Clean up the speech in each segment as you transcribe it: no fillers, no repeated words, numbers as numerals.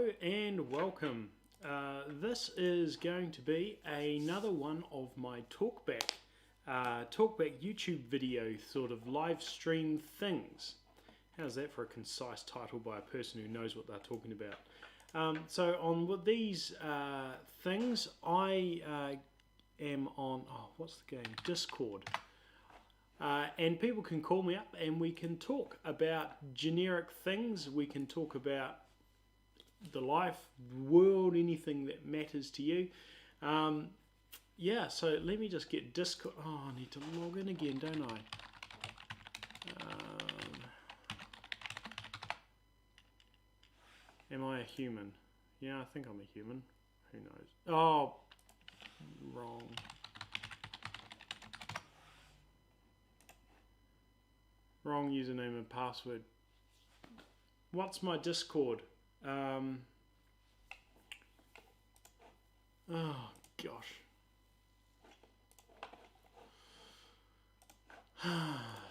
Hello and welcome. This is going to be another one of my Talkback YouTube video sort of live stream things. How's that for a concise title by a person who knows what they're talking about? So on these things, I am on, what's the game? Discord. And people can call me up and we can talk about generic things. We can talk about the life, world, anything that matters to you. Yeah, so let me just get Discord. Oh, I need to log in again, don't I? Am I a human? Yeah, I think I'm a human. Who knows? Oh, wrong. Wrong username and password. What's my Discord? Oh gosh.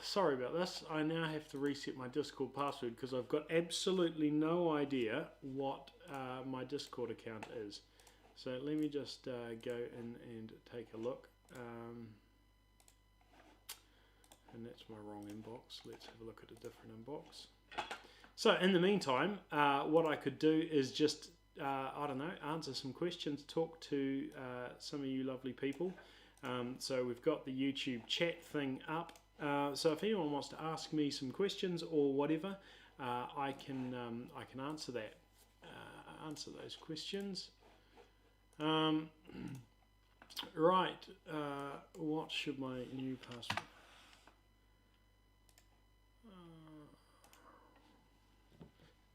Sorry about this. I now have to reset my Discord password because I've got absolutely no idea what my Discord account is. So let me just go in and take a look. And that's my wrong inbox. Let's have a look at a different inbox. So in the meantime, what I could do is just, I don't know, answer some questions, talk to some of you lovely people. So we've got the YouTube chat thing up. So if anyone wants to ask me some questions or whatever, I can answer that, answer those questions. Right, what should my new password?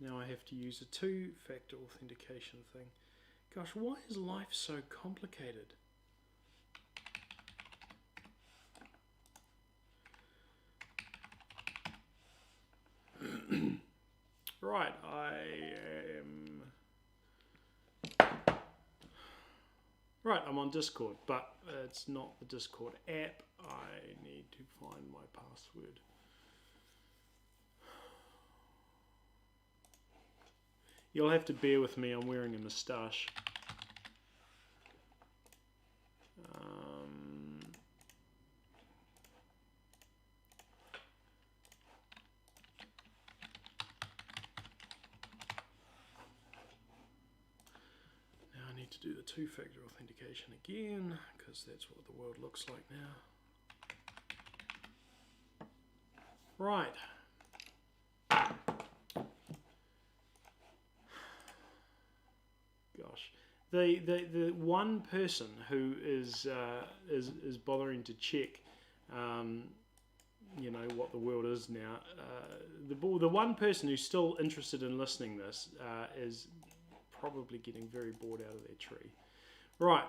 Now I have to use a two-factor authentication thing. Gosh, why is life so complicated? Right, Right, I'm on Discord, but it's not the Discord app. I need to find my password. You'll have to bear with me, I'm wearing a moustache. Now I need to do the two-factor authentication again, because that's what the world looks like now. Right. Gosh, the one person who is bothering to check, you know, what the world is now. The one person who's still interested in listening to this is probably getting very bored out of their tree. Right.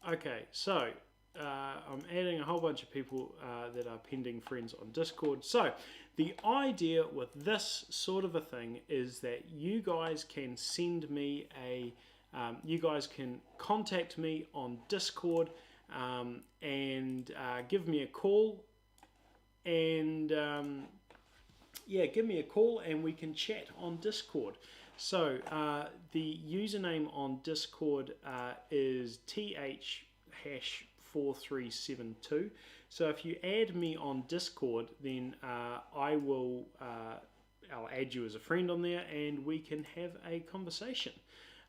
Okay. So I'm adding a whole bunch of people that are pending friends on Discord. So the idea with this sort of a thing is that you guys can send me a you guys can contact me on Discord and give me a call, and yeah, give me a call and we can chat on Discord. So the username on Discord is th#4372. So if you add me on Discord, then I'll add you as a friend on there and we can have a conversation.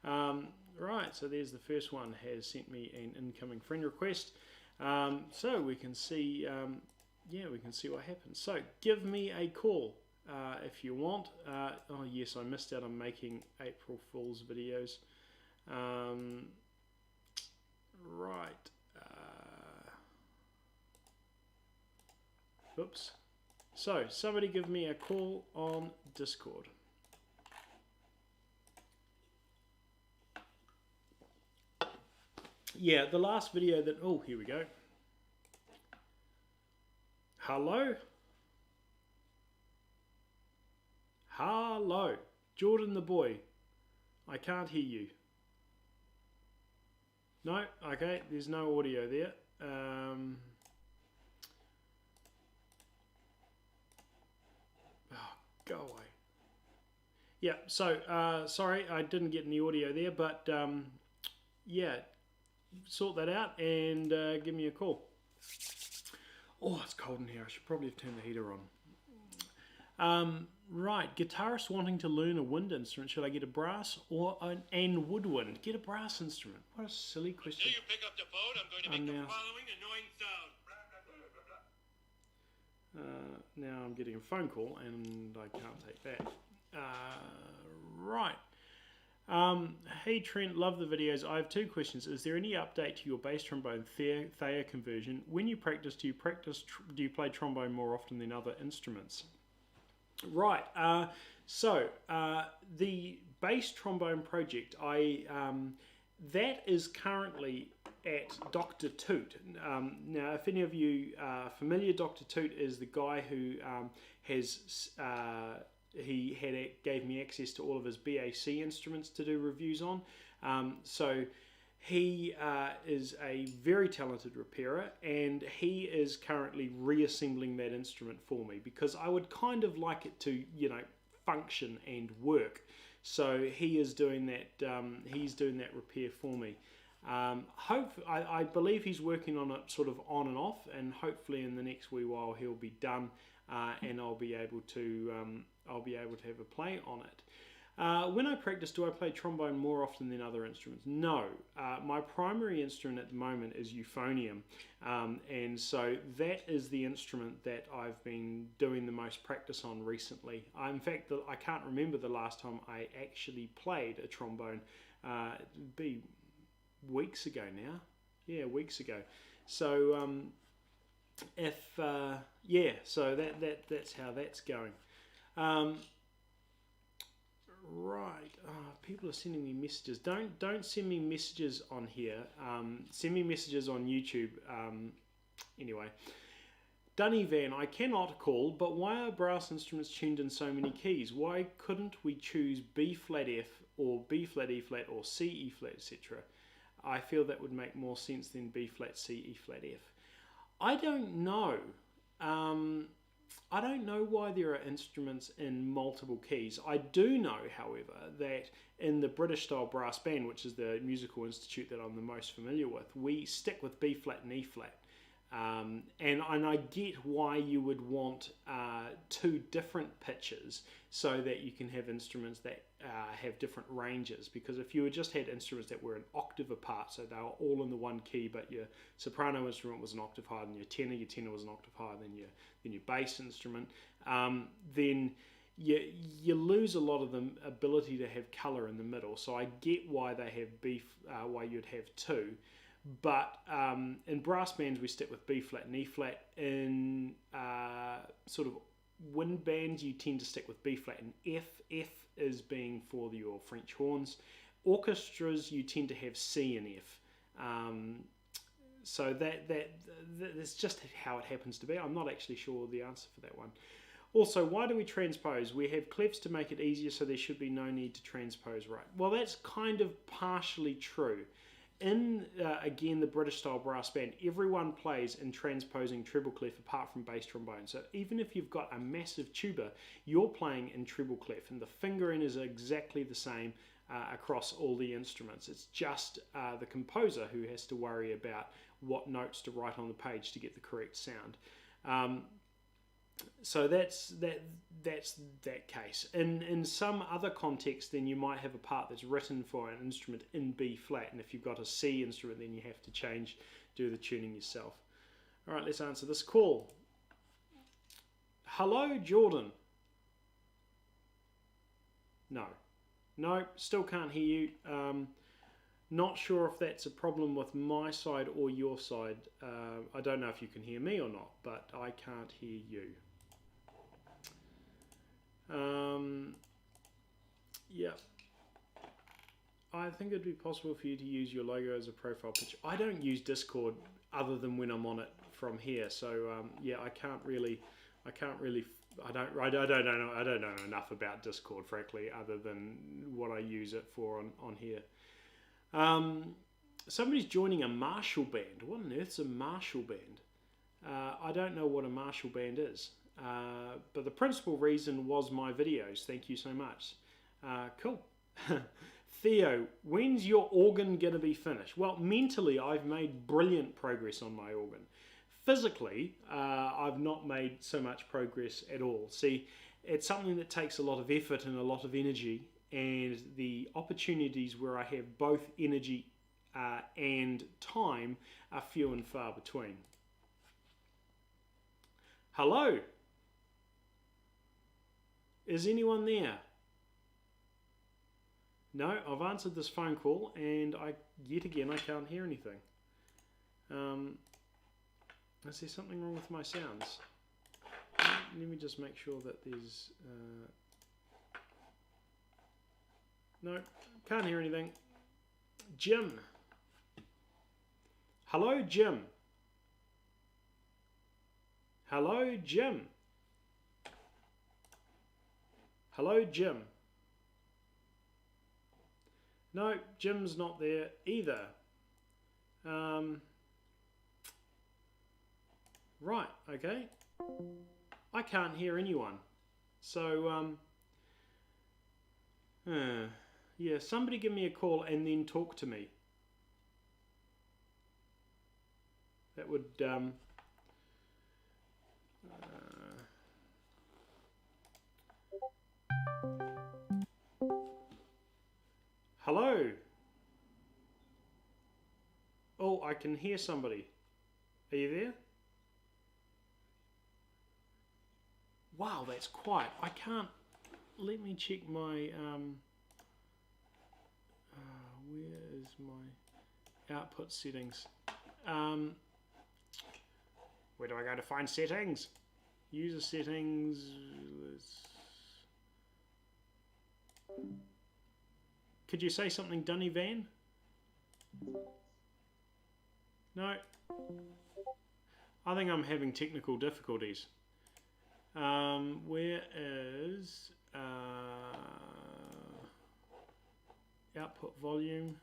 Right, so there's the first one, has sent me an incoming friend request. So we can see, yeah, we can see what happens. So give me a call if you want. Oh yes, I missed out on making April Fool's videos. Right. Oops. So somebody give me a call on Discord. Yeah, the last video that, oh, here we go. Hello? Hello. Jordan the boy. I can't hear you. No? Okay, there's no audio there. Oh, go away. Yeah, so sorry I didn't get any audio there, but yeah, sort that out and give me a call. Oh, it's cold in here. I should probably have turned the heater on. Right, guitarist wanting to learn a wind instrument. Should I get a brass or and woodwind? Get a brass instrument. What a silly question. Until you pick up the phone, I'm going to make the following annoying sound. Now I'm getting a phone call and I can't take that. Right. Hey Trent, love the videos. I have two questions. Is there any update to your bass trombone Thayer conversion? When you practice, do you play trombone more often than other instruments? Right. So the bass trombone project, that is currently at Dr. Toot. Now, if any of you are familiar, Dr. Toot is the guy who gave me access to all of his BAC instruments to do reviews on. So he is a very talented repairer, and he is currently reassembling that instrument for me because I would kind of like it to, function and work. So he is doing that. He's doing that repair for me. I believe he's working on it sort of on and off, and hopefully in the next wee while he'll be done, and I'll be able to have a play on it. When I practice, do I play trombone more often than other instruments? No. My primary instrument at the moment is euphonium, and so that is the instrument that I've been doing the most practice on recently. In fact, I can't remember the last time I actually played a trombone. It'd be weeks ago now. Yeah, weeks ago. So so that's how that's going. Right. People are sending me messages. Don't send me messages on here. Send me messages on YouTube. Anyway. Dunny Van, I cannot call, but why are brass instruments tuned in so many keys? Why couldn't we choose B flat F or B flat E flat or C E flat, etc.? I feel that would make more sense than B flat C E flat F. I don't know. I don't know why there are instruments in multiple keys. I do know, however, that in the British style brass band, which is the musical institute that I'm the most familiar with, we stick with B flat and E flat. And I get why you would want two different pitches so that you can have instruments that have different ranges, because if you had just had instruments that were an octave apart, so they were all in the one key, but your soprano instrument was an octave higher than your tenor was an octave higher than your bass instrument, then you lose a lot of the ability to have colour in the middle. So I get why they have why you'd have two. But in brass bands we stick with B flat and E flat. In sort of wind bands you tend to stick with B flat and F. F is being for your French horns. Orchestras you tend to have C and F. So that's just how it happens to be. I'm not actually sure the answer for that one. Also, why do we transpose? We have clefs to make it easier, so there should be no need to transpose right. Well, that's kind of partially true. In, again, the British style brass band, everyone plays in transposing treble clef apart from bass trombone. So even if you've got a massive tuba, you're playing in treble clef, and the fingering is exactly the same across all the instruments. It's just the composer who has to worry about what notes to write on the page to get the correct sound. So that's that case. In some other context, then you might have a part that's written for an instrument in B flat, and if you've got a C instrument, then you have to do the tuning yourself. All right, let's answer this call. Hello, Jordan. No, still can't hear you. Not sure if that's a problem with my side or your side. I don't know if you can hear me or not, but I can't hear you. Yeah. I think it'd be possible for you to use your logo as a profile picture. I don't use Discord other than when I'm on it from here, so yeah, I don't know enough about Discord, frankly, other than what I use it for on here. Somebody's joining a Marshall band. What on earth's a Marshall band? I don't know what a Marshall band is, but the principal reason was my videos. Thank you so much. Cool. Theo, when's your organ going to be finished? Well, mentally, I've made brilliant progress on my organ. Physically, I've not made so much progress at all. See, it's something that takes a lot of effort and a lot of energy, and the opportunities where I have both energy and time are few and far between. Hello? Is anyone there? No, I've answered this phone call and yet again I can't hear anything. Is there something wrong with my sounds? Let me just make sure that there's... No, can't hear anything. Jim. Hello, Jim. Hello, Jim. Hello, Jim. No, Jim's not there either. Right, okay. I can't hear anyone. So, yeah, somebody give me a call and then talk to me. That would, hello? Oh, I can hear somebody. Are you there? Wow, that's quiet. I can't... Let me check my... where is my output settings? Where do I go to find settings? User settings... Could you say something, Dunny Van? No. I think I'm having technical difficulties. Where is output volume?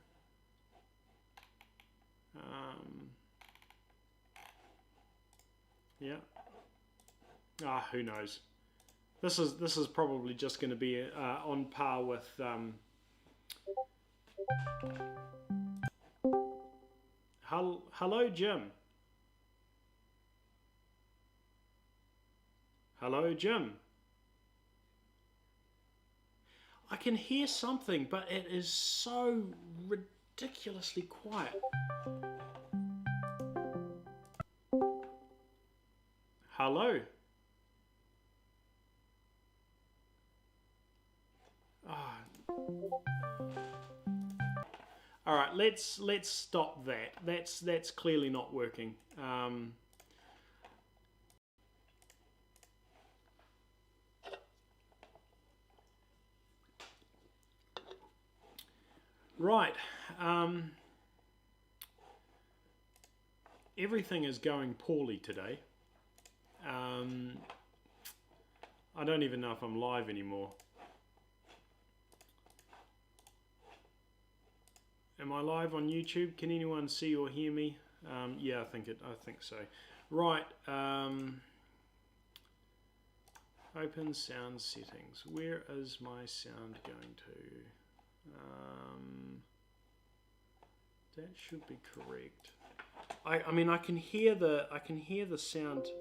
Yeah. Who knows? This is probably just going to be on par with. Hello, Jim. Hello, Jim. I can hear something, but it is so ridiculously quiet. Hello. All right, let's stop that. That's clearly not working. Right. Everything is going poorly today. I don't even know if I'm live anymore. Am I live on YouTube? Can anyone see or hear me? Yeah, I think so. Right. Open sound settings. Where is my sound going to? That should be correct. I mean, I can hear the sound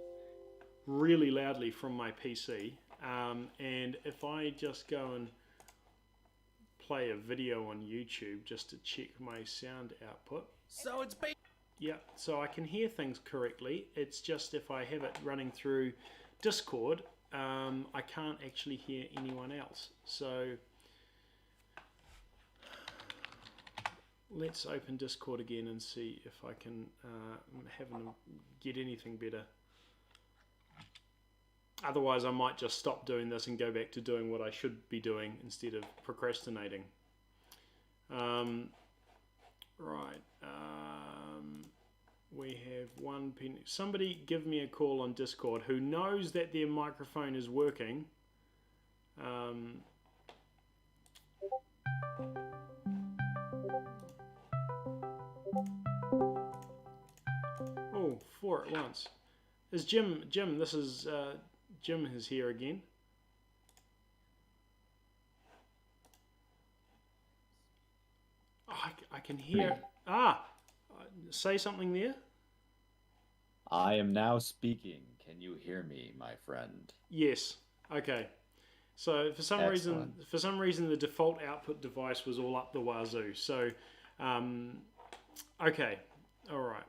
really loudly from my PC, and if I just go and play a video on YouTube just to check my sound output. So it's yeah, so I can hear things correctly. It's just if I have it running through Discord, I can't actually hear anyone else. So let's open Discord again and see if I can get anything better. Otherwise, I might just stop doing this and go back to doing what I should be doing instead of procrastinating. Right. We have one pen. Somebody give me a call on Discord who knows that their microphone is working. Oh, 4 at once. Is Jim, this is... Jim is here again. I can hear. Say something there. I am now speaking. Can you hear me, my friend? Yes. Okay. So Excellent. for some reason, the default output device was all up the wazoo. So, um, okay, all right.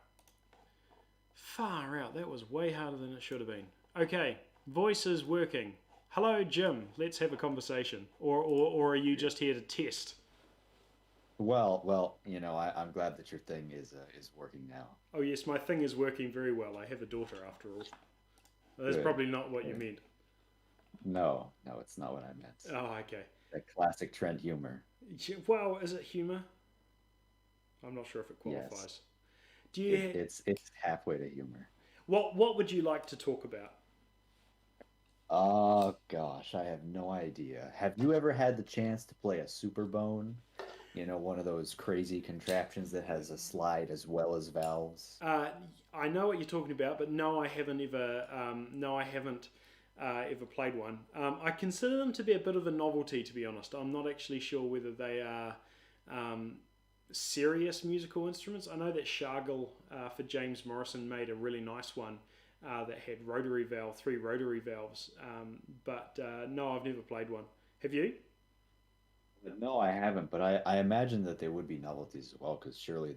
Far out. That was way harder than it should have been. Okay, voice is working. Hello, Jim. Let's have a conversation. Or are you just here to test? I'm glad that your thing is working now. Oh yes, my thing is working very well. I have a daughter after all. That's Good. probably not what you Good. meant. No, no, it's not what I meant. Oh, okay. That classic Trent humor. Well, is it humour? I'm not sure if it Yes, qualifies. Do you? it's halfway to humor. What would you like to talk about? Oh gosh, I have no idea. Have you ever had the chance to play a Superbone? One of those crazy contraptions that has a slide as well as valves. I know what you're talking about, but no, I haven't ever. No, I haven't ever played one. I consider them to be a bit of a novelty, to be honest. I'm not actually sure whether they are um, serious musical instruments. I know that Shargle for James Morrison made a really nice one that had three rotary valves. But no, I've never played one. Have you? No, I haven't, but I imagine that there would be novelties as well, because surely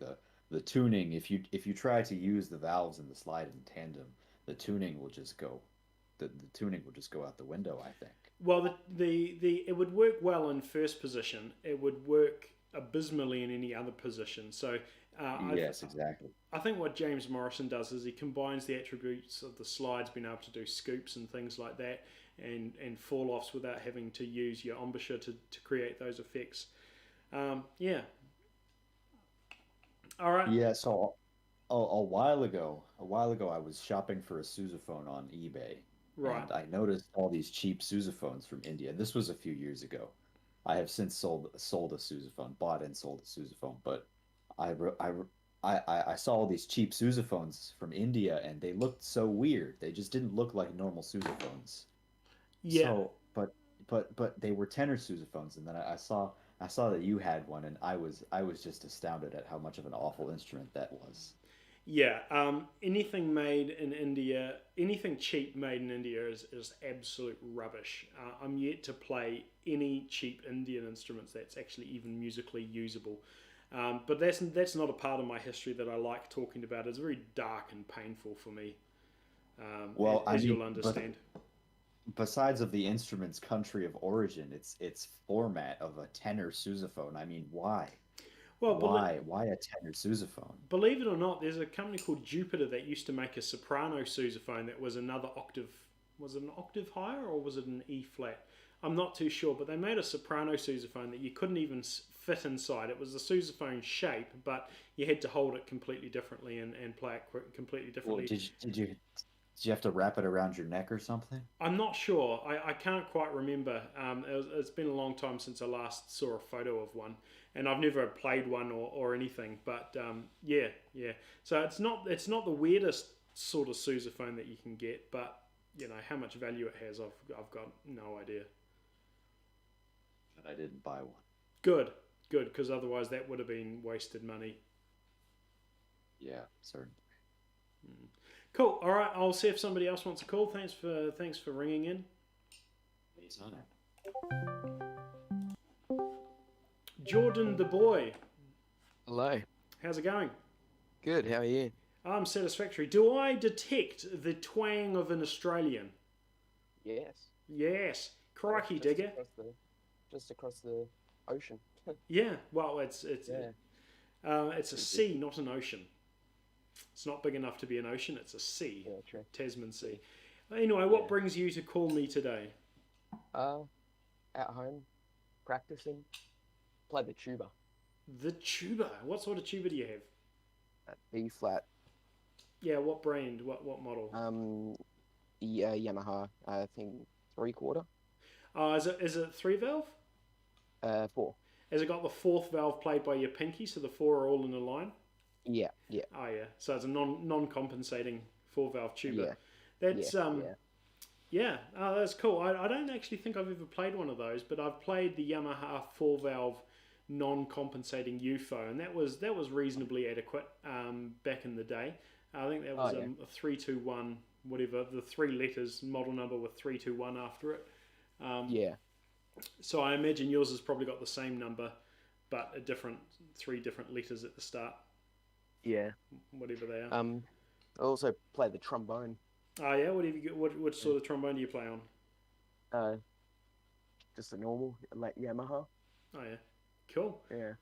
the tuning, if you try to use the valves and the slide in tandem, the tuning will just go the tuning will just go out the window, I think. Well, the it would work well in first position. It would work abysmally in any other position. So Yes, exactly. I think what James Morrison does is he combines the attributes of the slides, being able to do scoops and things like that, and fall offs without having to use your embouchure to create those effects. Yeah. All right. Yeah, so a while ago, I was shopping for a sousaphone on eBay, Right. and I noticed all these cheap sousaphones from India. This was a few years ago. I have since sold a sousaphone, bought and sold a sousaphone, but I re- I re- I saw all these cheap sousaphones from India, and they looked so weird. They just didn't look like normal sousaphones. Yeah. So, but they were tenor sousaphones, and then I saw that you had one, and I was just astounded at how much of an awful instrument that was. Yeah, anything made in India, anything cheap made in India is absolute rubbish. I'm yet to play any cheap Indian instruments that's actually even musically usable. But that's not a part of my history that I like talking about. It's very dark and painful for me, Well, I as mean, you'll but understand. besides of the instrument's country of origin, its format of a tenor sousaphone. I mean, why? Well, Why a tenor sousaphone? believe it or not, there's a company called Jupiter that used to make a soprano sousaphone that was another octave. Was it an octave higher or was it an E flat? I'm not too sure, but they made a soprano sousaphone that you couldn't even fit inside. It was a sousaphone shape, but you had to hold it completely differently and play it completely Well, differently. did you have to wrap it around your neck or something? I'm not sure. I can't quite remember. It's been a long time since I last saw a photo of one, and I've never played one or anything. But yeah, yeah. So it's not the weirdest sort of sousaphone that you can get, but how much value it has, I've got no idea. But I didn't buy one. Good, good, because otherwise that would have been wasted money. Yeah, certainly. Cool. All right, I'll see if somebody else wants a call. Thanks for ringing in. It's on it. Jordan the boy, Hello. how's it going? Good. How are you? I'm satisfactory. Do I detect the twang of an Australian? Yes. Yes. Crikey, Just digger. just across the ocean. Yeah. Well, it's Yeah. it's a sea, not an ocean. It's not big enough to be an ocean. It's a sea, Yeah, true. Tasman Sea. Anyway, what Yeah. brings you to call me today? Uh, at home, practicing. Play the tuba. The tuba. What sort of tuba do you have? At B flat. Yeah. What brand? What model? The Yamaha. I think 3/4. Is it three valve? 4. Has it got the fourth valve played by your pinky, so the four are all in a line? Yeah. Yeah. Oh yeah. So it's a non-compensating four valve tuba. Yeah. That's Yeah. Yeah. Yeah, that's cool. I don't actually think I've ever played one of those, but I've played the Yamaha four valve non-compensating UFO, and that was reasonably adequate back in the day. I think that was a 321, whatever, the 3 letters, model number with 321 after it. Yeah. So I imagine yours has probably got the same number, but 3 different letters at the start. Yeah. Whatever they are. I also play the trombone. Oh yeah, what have you got? What sort of trombone do you play on? Just a normal, like Yamaha. Oh yeah, cool. Yeah.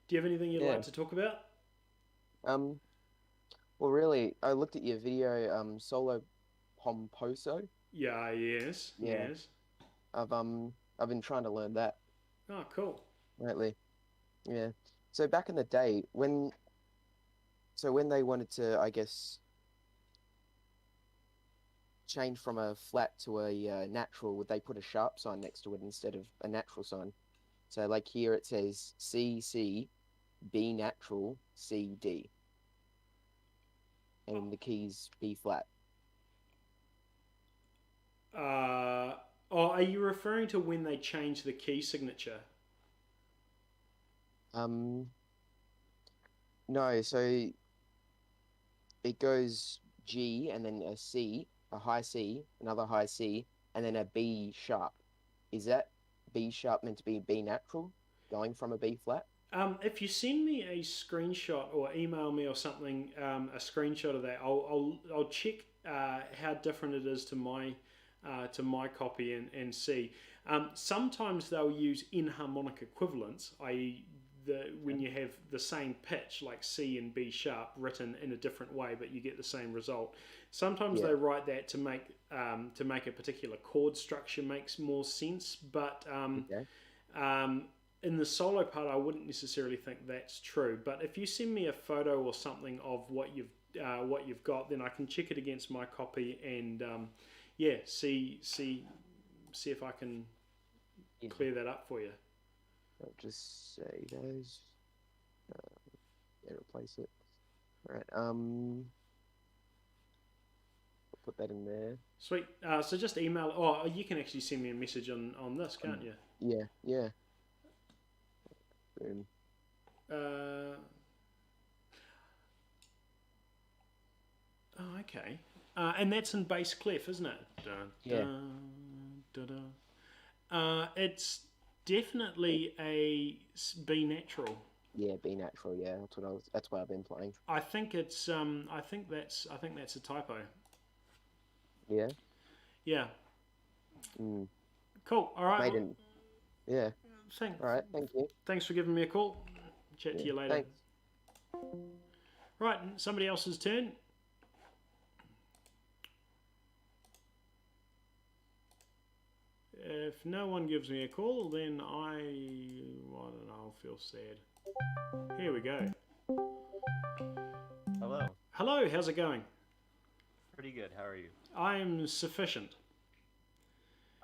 Do you have anything you'd like to talk about? Well, really, I looked at your video, solo pomposo. Yeah. Yes. Yeah. Yes. I've been trying to learn that Oh, cool. lately. Yeah. So back in the day, when they wanted to, I guess, change from a flat to a natural, would they put a sharp sign next to it instead of a natural sign? So like here it says C C, B natural, C D, and the keys B flat. Are you referring to when they changed the key signature? No, so it goes G and then a C, a high C, another high C, and then a B sharp. Is that B sharp meant to be B natural, going from a B flat? If you send me a screenshot or email me or something, a screenshot of that, I'll check how different it is to my copy and see. Sometimes they'll use inharmonic equivalents, i.e. when you have the same pitch, like C and B sharp, written in a different way, but you get the same result. Sometimes they write that to make a particular chord structure makes more sense, but in the solo part, I wouldn't necessarily think that's true. But if you send me a photo or something of what you've got, then I can check it against my copy and see if I can clear that up for you. I'll just say those. Replace it. All right. I'll put that in there. Sweet. So just email. Oh, you can actually send me a message on this, can't you? Yeah. Yeah. Boom. Okay. And that's in bass clef, isn't it? Yeah. It's definitely a B natural. Yeah, B natural. Yeah, that's what I've been playing. I think it's. I think that's a typo. Yeah. Yeah. Mm. Cool. All right. Yeah. Thanks. All right. Thank you. Thanks for giving me a call. Chat to you later. Thanks. Right. Somebody else's turn. If no one gives me a call, then I don't know, I'll feel sad. Here we go. Hello. Hello, how's it going? Pretty good. How are you? I'm sufficient.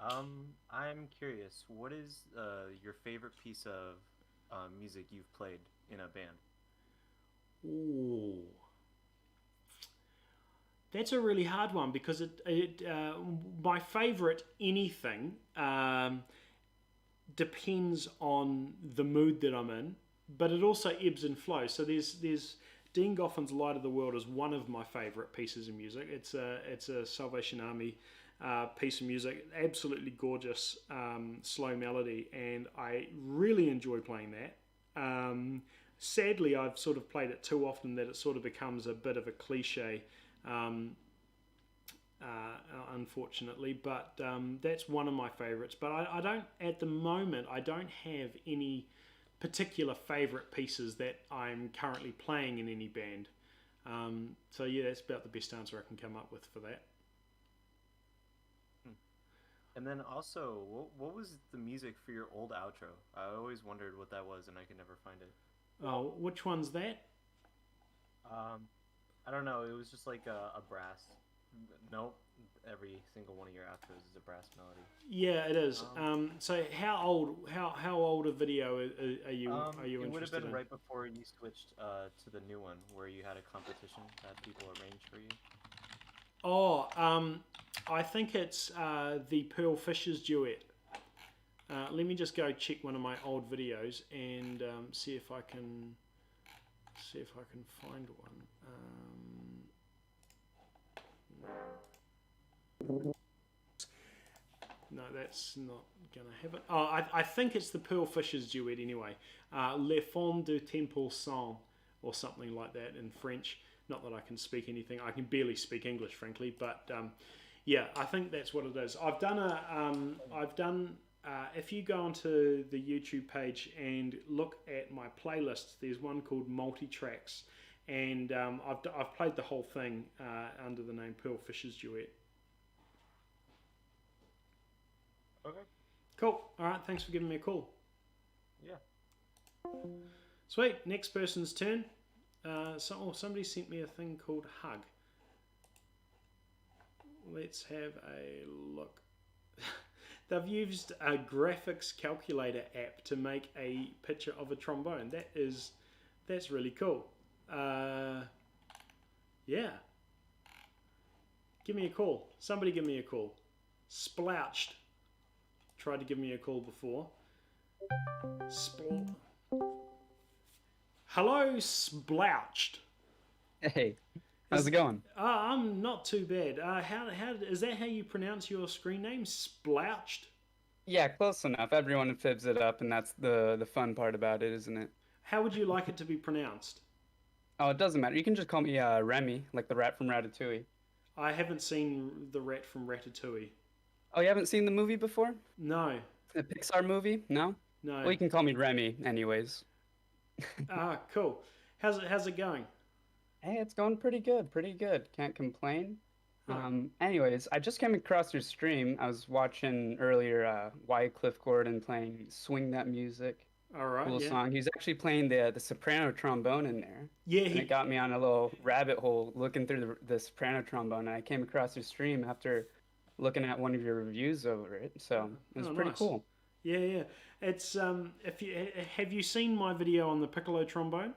I'm curious. What is your favorite piece of music you've played in a band? Ooh. That's a really hard one because my favourite anything depends on the mood that I'm in, but it also ebbs and flows. So there's Dean Goffin's Light of the World is one of my favourite pieces of music. It's a Salvation Army piece of music, absolutely gorgeous slow melody, and I really enjoy playing that. Sadly, I've sort of played it too often that it sort of becomes a bit of a cliche. Unfortunately, but that's one of my favorites. But I don't, at the moment, I don't have any particular favorite pieces that I'm currently playing in any band. So yeah, that's about the best answer I can come up with for that. And then also, what was the music for your old outro? I always wondered what that was, and I could never find it. Oh, which one's that? I don't know. It was just like a brass. Nope. Every single one of your outros is a brass melody. Yeah, it is. So how old a video are you interested in? It would have been right before you switched to the new one, where you had a competition that people arranged for you. Oh, I think it's the Pearl Fishers duet. Let me just go check one of my old videos and see if I can find one. No, that's not gonna happen. Oh, I think it's the Pearl Fishers duet anyway. Les Femmes du Temple Sang, or something like that in French. Not that I can speak anything. I can barely speak English, frankly. But yeah, I think that's what it is. I've done. If you go onto the YouTube page and look at my playlists, there's one called Multi Tracks, and I've played the whole thing under the name Pearl Fishers Duet. Okay. Cool. All right. Thanks for giving me a call. Yeah. Sweet. Next person's turn. Somebody sent me a thing called Hug. Let's have a look. They've used a graphics calculator app to make a picture of a trombone. That's really cool. Yeah. Give me a call. Somebody give me a call. Splouched tried to give me a call before. Hello, Splouched. Hey, how's it going? I'm not too bad. How is that how you pronounce your screen name? Splouched? Yeah, close enough. Everyone fibs it up, and that's the fun part about it, isn't it? How would you like it to be pronounced? Oh, it doesn't matter. You can just call me Remy, like the rat from Ratatouille. I haven't seen the rat from Ratatouille. Oh, you haven't seen the movie before? No. The Pixar movie? No? No. Well, you can call me Remy, anyways. Cool. How's it going? Hey, it's going pretty good, pretty good. Can't complain. Anyways, I just came across your stream. I was watching earlier Wycliffe Gordon playing Swing That Music. All right, Cool yeah. song. He's actually playing the soprano trombone in there. Yeah, And it got me on a little rabbit hole looking through the soprano trombone. And I came across your stream after looking at one of your reviews over it. So it was pretty nice. cool. Yeah. It's have you seen my video on the piccolo trombone?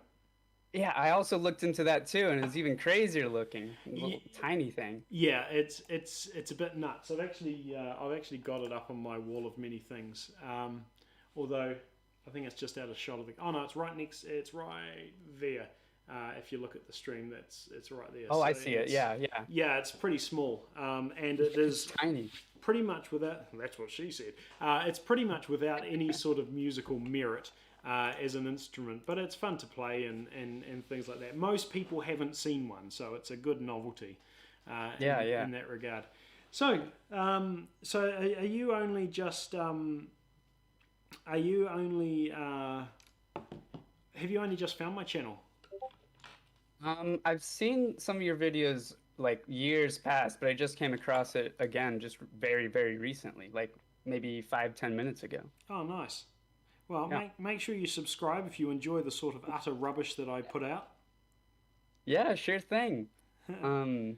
Yeah, I also looked into that too, and it's even crazier looking. Little tiny thing. Yeah, it's a bit nuts. I've actually got it up on my wall of many things. Although I think it's just out of shot of the. Oh no, it's right there. If you look at the stream, it's right there. Oh, so I see it. Yeah. Yeah, it's pretty small, and it is Tiny. pretty much without. That's what she said. It's pretty much without any sort of musical merit as an instrument, but it's fun to play and things like that. Most people haven't seen one, so it's a good novelty. In that regard. So, are you only just? Have you only just found my channel? I've seen some of your videos like years past, but I just came across it again just very, very recently, like maybe 5-10 minutes ago. Oh, nice. Well, Yeah. make sure you subscribe if you enjoy the sort of utter rubbish that I put out. Yeah, sure thing. Have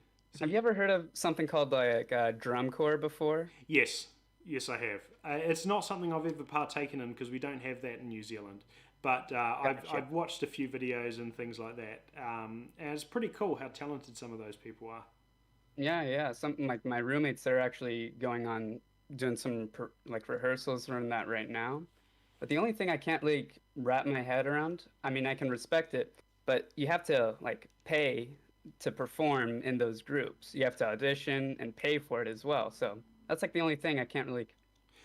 you ever heard of something called like drum corps before? Yes, I have. It's not something I've ever partaken in because we don't have that in New Zealand. But Gotcha. I've watched a few videos and things like that. And it's pretty cool how talented some of those people are. Yeah. Some like my roommates are actually going on doing some like rehearsals around that right now. But the only thing I can't like wrap my head around, I mean, I can respect it, but you have to like pay to perform in those groups. You have to audition and pay for it as well. So that's like the only thing I can't really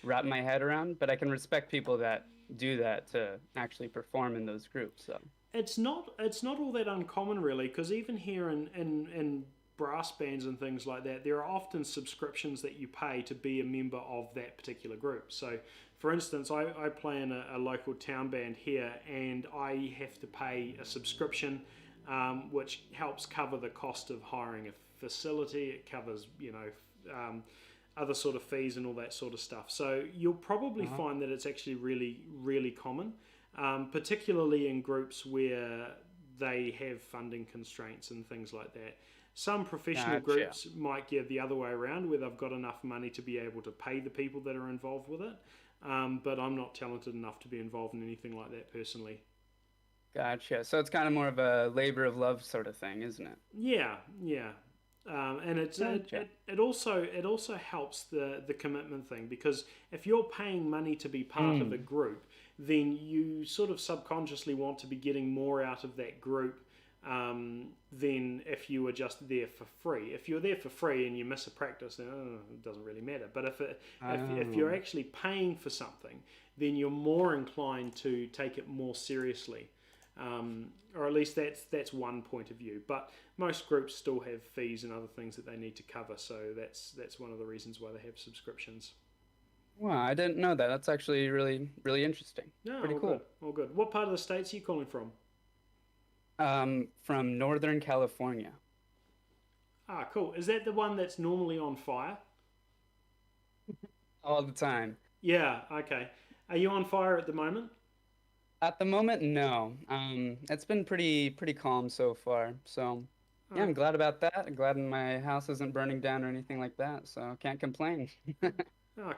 wrap my head around, but I can respect people that do that to actually perform in those groups. So It's not all that uncommon really, because even here in brass bands and things like that, there are often subscriptions that you pay to be a member of that particular group. So for instance, I play in a local town band here, and I have to pay a subscription which helps cover the cost of hiring a facility. It covers other sort of fees and all that sort of stuff. So you'll probably find that it's actually really, really common, particularly in groups where they have funding constraints and things like that. Some professional groups might get the other way around, where they've got enough money to be able to pay the people that are involved with it. But I'm not talented enough to be involved in anything like that personally. gotcha. So it's kind of more of a labor of love sort of thing, isn't it? Yeah. And Gotcha. it also helps the commitment thing, because if you're paying money to be part of a group, then you sort of subconsciously want to be getting more out of that group than if you were just there for free. If you're there for free and you miss a practice, then it doesn't really matter. But if you're actually paying for something, then you're more inclined to take it more seriously. Or at least that's one point of view. But most groups still have fees and other things that they need to cover, so that's one of the reasons why they have subscriptions. Wow, I didn't know that. That's actually really, really interesting. No, Pretty all cool. good, all good. What part of the States are you calling from? From Northern California. Ah, cool. Is that the one that's normally on fire? All the time. Yeah, okay. Are you on fire at the moment? At the moment, no. It's been pretty calm so far. So yeah, Oh, I'm glad about that. I'm glad my house isn't burning down or anything like that. So can't complain.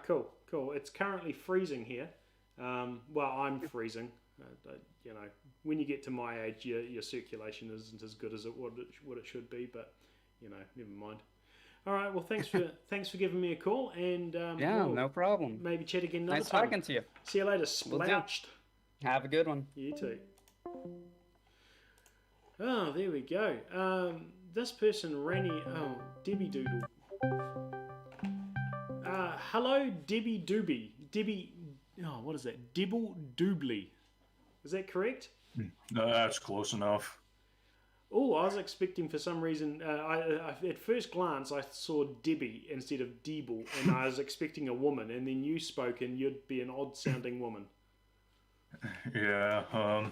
cool, cool. It's currently freezing here. Well, I'm freezing. You know, when you get to my age, your circulation isn't as good as what it should be. But you know, never mind. All right. Well, thanks for giving me a call, and Yeah, we'll no problem. maybe chat again another Nice time. talking to you. See you later, Will do. splouched. Have a good one. You too. Oh, there we go. This person, Debbie Doodle. Hello, Debbie Doobie. What is that? Dibble Doobly. Is that correct? No, that's close enough. Oh, I was expecting for some reason. At first glance, I saw Debbie instead of Deeble, and I was expecting a woman. And then you spoke, and you'd be an odd-sounding woman. Yeah,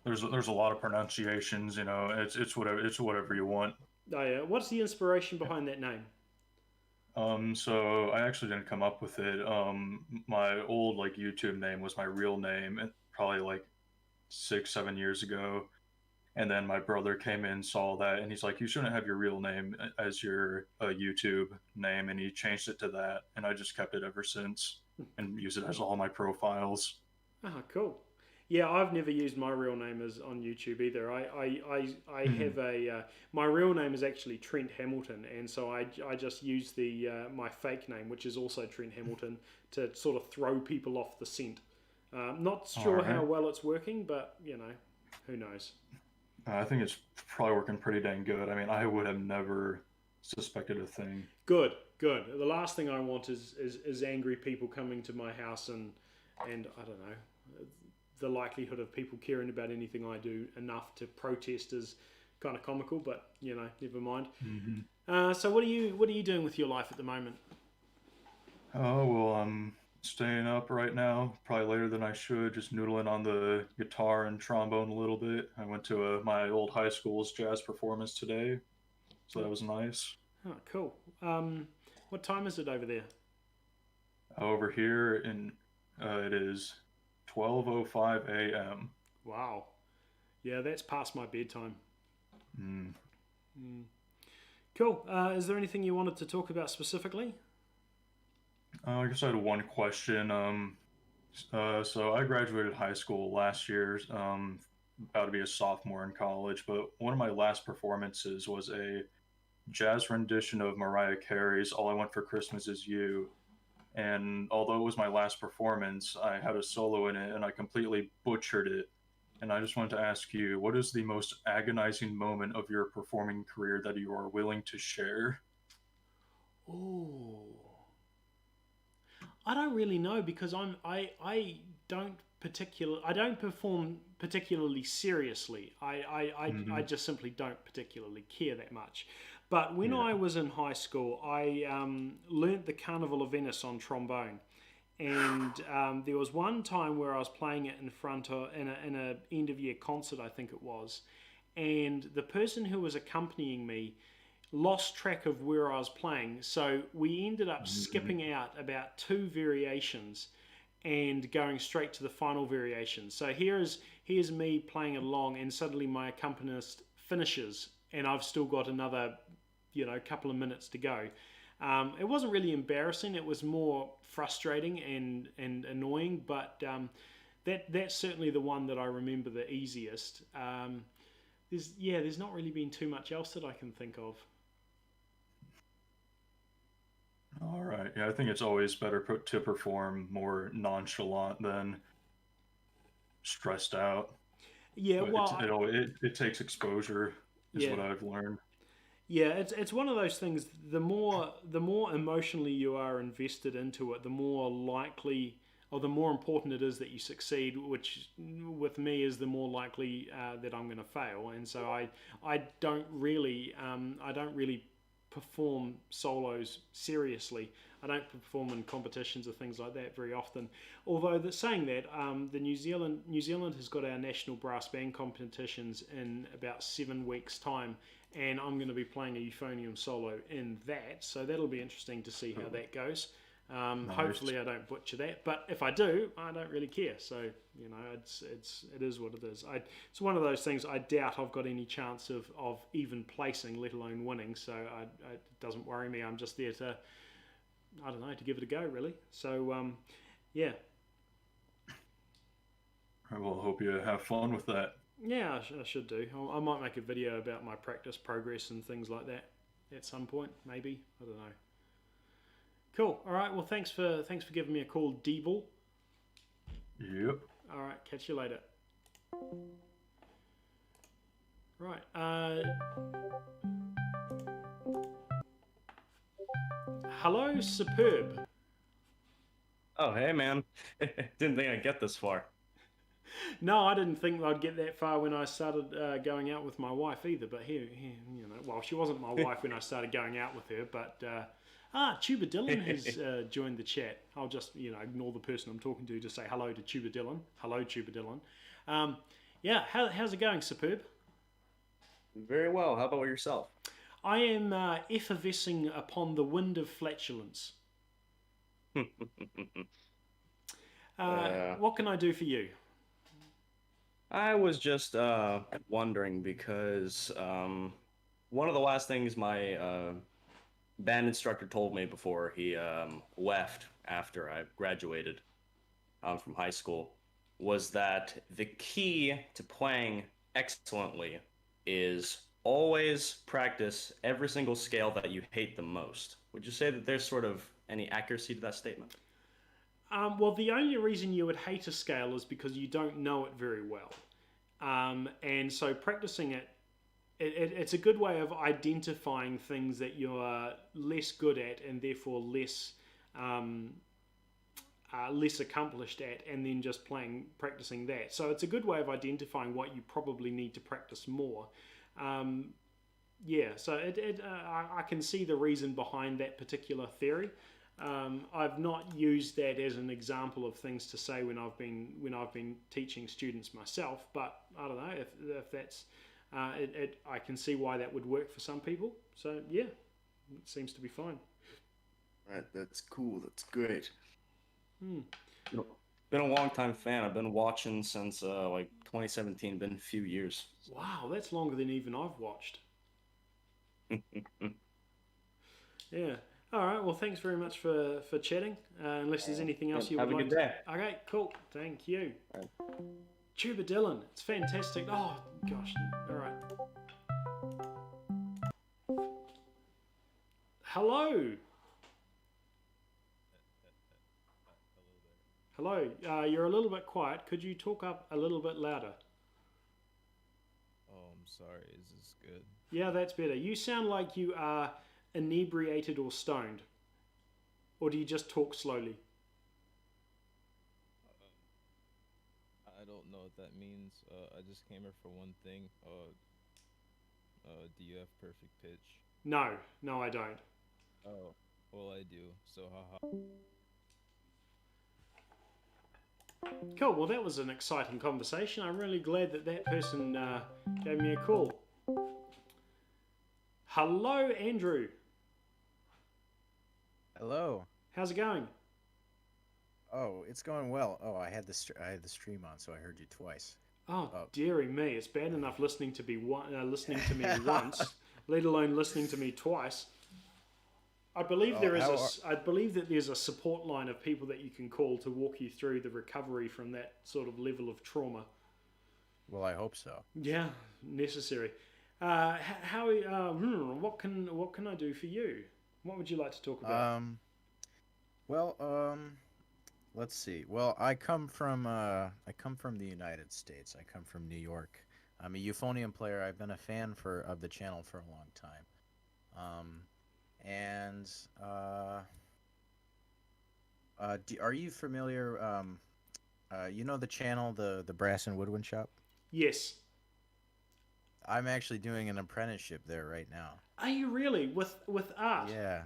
there's a lot of pronunciations. You know, it's whatever you want. Oh yeah. What's the inspiration behind that name? So I actually didn't come up with it. My old like YouTube name was my real name, and probably like 6, 7 years ago. And then my brother came in, saw that, and he's like, "You shouldn't have your real name as your YouTube name," and he changed it to that, and I just kept it ever since and use it as all my profiles. Ah, cool. Yeah, I've never used my real name as on YouTube either. I have my real name is actually Trent Hamilton, and so I just use the my fake name, which is also Trent Hamilton, to sort of throw people off the scent. Not sure Alright. how well it's working, but you know, who knows. I think it's probably working pretty dang good. I mean, I would have never suspected a thing. Good, good. The last thing I want is angry people coming to my house and I don't know, the likelihood of people caring about anything I do enough to protest is kind of comical, but you know, never mind. So what are you doing with your life at the moment? Oh, well, I'm staying up right now, probably later than I should, just noodling on the guitar and trombone a little bit. I went to my old high school's jazz performance today, so that was nice. Oh, cool. What time is it over there? Over here, it is 12:05 a.m. Wow. Yeah, that's past my bedtime. Mm. Cool. Is there anything you wanted to talk about specifically? I guess I had one question. So I graduated high school last year, about to be a sophomore in college, but one of my last performances was a jazz rendition of Mariah Carey's All I Want for Christmas Is You. And although it was my last performance, I had a solo in it and I completely butchered it. And I just wanted to ask you, what is the most agonizing moment of your performing career that you are willing to share? Oh, I don't really know because I don't perform particularly seriously. I just simply don't particularly care that much. But when Yeah. I was in high school, I learnt the Carnival of Venice on trombone, and there was one time where I was playing it in front of in a end of year concert, I think it was, and the person who was accompanying me lost track of where I was playing, so we ended up skipping out about 2 variations and going straight to the final variation. So here's me playing along, and suddenly my accompanist finishes, and I've still got another, couple of minutes to go. It wasn't really embarrassing; it was more frustrating and annoying. But that's certainly the one that I remember the easiest. There's not really been too much else that I can think of. All right. Yeah, I think it's always better to perform more nonchalant than stressed out. Yeah, But well, it takes exposure, is yeah. what I've learned. Yeah, it's one of those things. The more emotionally you are invested into it, the more likely or the more important it is that you succeed. Which with me is the more likely that I'm going to fail. And so I don't really perform solos seriously. I don't perform in competitions or things like that very often. Although saying that, the New Zealand has got our national brass band competitions in about 7 weeks' time, and I'm going to be playing a euphonium solo in that. So that'll be interesting to see how that goes. Nice. Hopefully, I don't butcher that, but if I do, I don't really care. So it is what it is. It's one of those things. I doubt I've got any chance of even placing, let alone winning. So it doesn't worry me. I'm just there to, I don't know, to give it a go, really. So yeah, I will hope you have fun with that. yeah, I should do. I might make a video about my practice progress and things like that at some point, maybe. I don't know. Cool. All right. Well, thanks for giving me a call, Deeble. Yep. All right. Catch you later. Right. Hello, Superb. Oh, hey, man. Didn't think I'd get this far. No, I didn't think I'd get that far when I started going out with my wife either. But here, well, she wasn't my wife when I started going out with her. But Tuba Dylan has joined the chat. I'll just ignore the person I'm talking to say hello to Tuba Dylan. Hello, Tuba Dylan. Yeah, how's it going, Superb? Very well. How about yourself? I am effervescing upon the wind of flatulence. What can I do for you? I was just wondering because one of the last things my band instructor told me before he left after I graduated from high school was that the key to playing excellently is always practice every single scale that you hate the most. Would you say that there's sort of any accuracy to that statement? Well, the only reason you would hate a scale is because you don't know it very well. And so practicing it's a good way of identifying things that you're less good at and therefore less accomplished at, and then just practicing that. So it's a good way of identifying what you probably need to practice more. Yeah, so I can see the reason behind that particular theory. I've not used that as an example of things to say when I've been teaching students myself, but I don't know if that's I can see why that would work for some people. So yeah, it seems to be fine. Right, that's cool. That's great. Hmm. Been a long time fan. I've been watching since like 2017. Been a few years. Wow, that's longer than even I've watched. Yeah. All right. Well, thanks very much for chatting. Unless there's anything else you would like to. Have a good day. Okay. Cool. Thank you. Tuba Dylan. It's fantastic. Oh gosh. All right. Hello. Hello. You're a little bit quiet. Could you talk up a little bit louder? Oh, I'm sorry. Is this good? Yeah, that's better. You sound like you are inebriated or stoned. Or do you just talk slowly? I don't know what that means. I just came here for one thing. Do you have perfect pitch? No, I don't. Oh, well, I do. So, haha. Cool. Well, that was an exciting conversation. I'm really glad that person gave me a call. Hello, Andrew. Hello. How's it going? Oh, it's going well. Oh, I had the stream on, so I heard you twice. Oh, dearie me! It's bad enough listening to me once, let alone listening to me twice. I believe I believe that there's a support line of people that you can call to walk you through the recovery from that sort of level of trauma. Well, I hope so. Yeah, necessary. What can I do for you? What would you like to talk about? Well, let's see. Well, I come from the United States. I come from New York. I'm a euphonium player. I've been a fan for of the channel for a long time. Um, and are you familiar? You know the channel, the Brass and Woodwind Shop. Yes. I'm actually doing an apprenticeship there right now. Are you really with art? Yeah.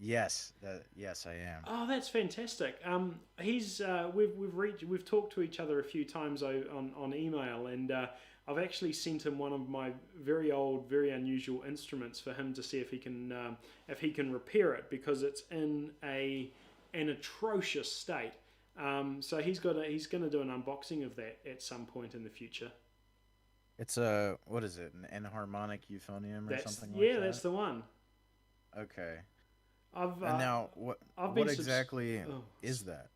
Yes. Yes, I am. Oh, that's fantastic. He's we've talked to each other a few times on email, and I've actually sent him one of my very old, very unusual instruments for him to see if he can repair it, because it's in an atrocious state. So he's going to do an unboxing of that at some point in the future. It's what is it? An enharmonic euphonium or something like that? Yeah, that's the one. Okay. And now, what exactly is that?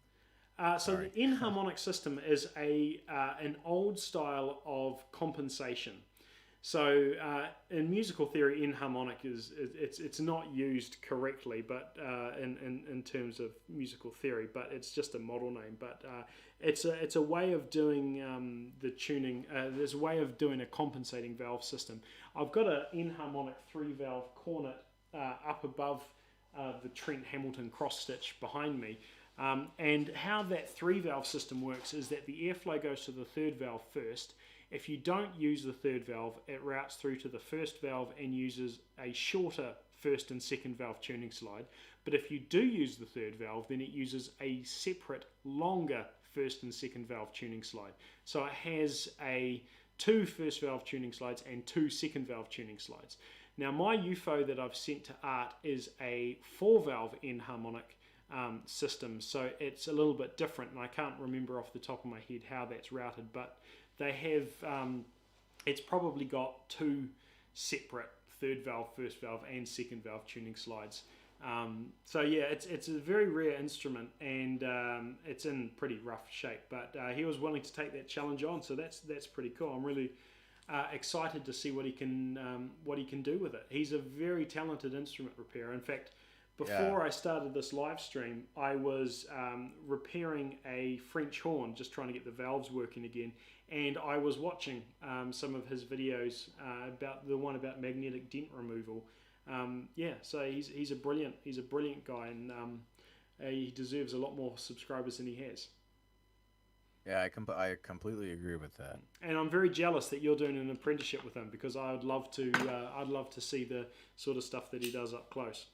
So the enharmonic system is an old style of compensation. So in musical theory, enharmonic it's not used correctly, but in terms of musical theory, but it's just a model name. But it's a way of doing the tuning. There's a way of doing a compensating valve system. I've got an enharmonic 3-valve cornet up above the Trent Hamilton cross stitch behind me. And how that 3-valve system works is that the airflow goes to the 3rd valve first. If you don't use the 3rd valve, it routes through to the 1st valve and uses a shorter 1st and 2nd valve tuning slide. But if you do use the 3rd valve, then it uses a separate, longer 1st and 2nd valve tuning slide. So it has 2 1st valve tuning slides and 2 2nd valve tuning slides. Now my UFO that I've sent to Art is a 4-valve enharmonic system, so it's a little bit different, and I can't remember off the top of my head how that's routed, but they have it's probably got 2 separate 3rd valve, 1st valve and 2nd valve tuning slides. So yeah, it's a very rare instrument, and it's in pretty rough shape, but he was willing to take that challenge on, so that's pretty cool. I'm really excited to see what he can do with it. He's a very talented instrument repairer. In fact, before I started this live stream, I was repairing a French horn, just trying to get the valves working again, and I was watching some of his videos about the one about magnetic dent removal. So he's a brilliant guy, and he deserves a lot more subscribers than he has. Yeah, I completely agree with that. And I'm very jealous that you're doing an apprenticeship with him, because I'd love to see the sort of stuff that he does up close.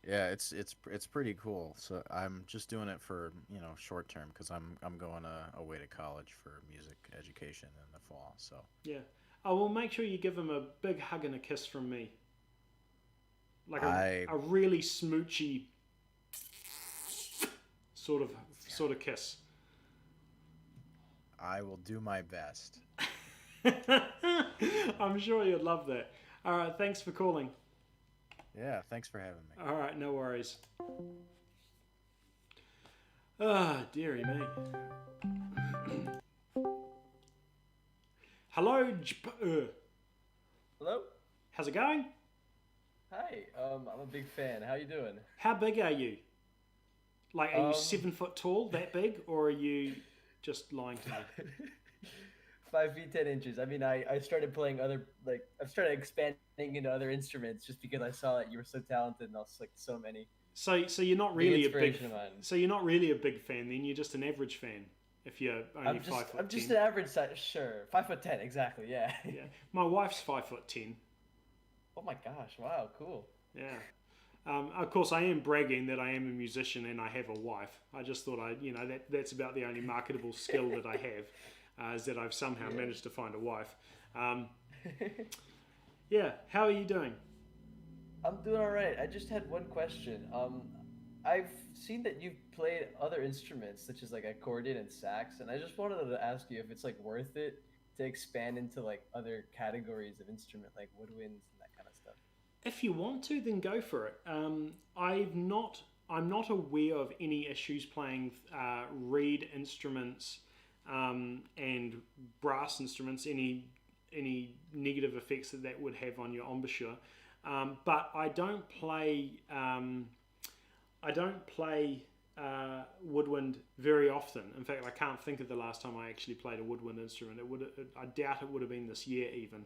Yeah, it's pretty cool. So I'm just doing it for short term, because I'm going away to college for music education in the fall. So yeah, I will make sure you give him a big hug and a kiss from me, like a really smoochy sort of kiss. I will do my best. I'm sure you'd love that. All right, thanks for calling. Yeah, thanks for having me. All right, no worries. Ah, dearie me. Hello. Hello. How's it going? Hi. I'm a big fan. How you doing? How big are you? Like, are you 7 foot tall, that big, or are you just lying to me? 5 feet 10 inches. I mean, I started playing I've started expanding into other instruments just because I saw that you were so talented, and I was like so many. So you're not really a big. Of mine. So you're not really a big fan. Then you're just an average fan. If you're only 5 foot 10. I'm just an average size. Sure, 5'10", exactly. Yeah. Yeah. My wife's 5'10". Oh my gosh! Wow, cool. Yeah. Of course, I am bragging that I am a musician and I have a wife. I just thought that's about the only marketable skill that I have. Is that I've somehow managed to find a wife. Yeah, how are you doing? I'm doing all right. I just had one question. I've seen that you've played other instruments, such as like accordion and sax, and I just wanted to ask you if it's like worth it to expand into like other categories of instrument, like woodwinds and that kind of stuff. If you want to, then go for it. I'm not aware of any issues playing reed instruments and brass instruments, any negative effects that would have on your embouchure. But I don't play I don't play woodwind very often. In fact, I can't think of the last time I actually played a woodwind instrument. I doubt it would have been this year even.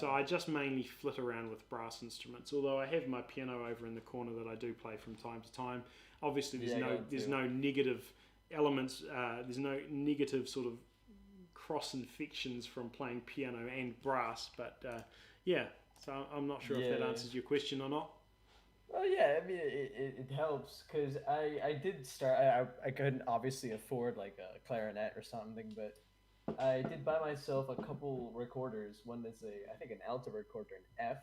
So I just mainly flit around with brass instruments. Although I have my piano over in the corner that I do play from time to time. Obviously, there's no negative elements. There's no negative sort of cross infections from playing piano and brass. But yeah, so I'm not sure if that answers your question or not. Well, yeah, I mean, it helps because I did start. I couldn't obviously afford like a clarinet or something, but I did buy myself a couple recorders. One is I think an alto recorder, an F,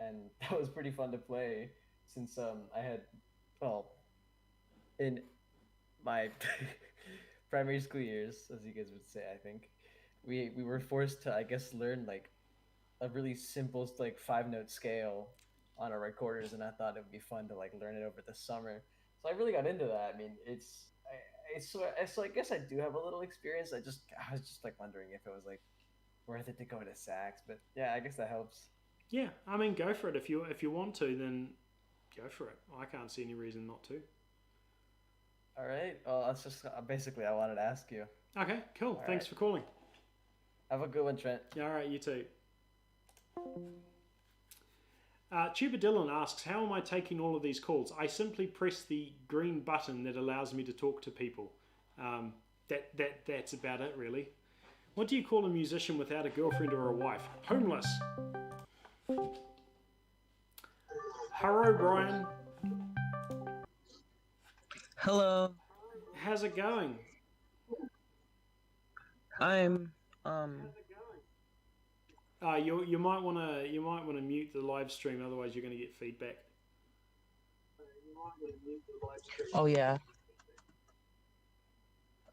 and that was pretty fun to play since I had, well, in my primary school years, as you guys would say, I think we were forced to, I guess, learn like a really simple like 5-note scale on our recorders, and I thought it would be fun to like learn it over the summer. So I really got into that. I mean, so I guess I do have a little experience. I was just like wondering if it was like worth it to go to sax, but yeah, I guess that helps. Yeah, I mean, go for it if you want to, then go for it. I can't see any reason not to. All right. Well, that's just basically I wanted to ask you. Okay, cool. Thanks for calling. Have a good one, Trent. Yeah, all right, you too. Tuba Dylan asks, how am I taking all of these calls? I simply press the green button that allows me to talk to people. That's about it, really. What do you call a musician without a girlfriend or a wife? Homeless. Hello, Brian. Hello. How's it going? I'm you might want to mute the live stream, otherwise you're going to get feedback. Oh yeah.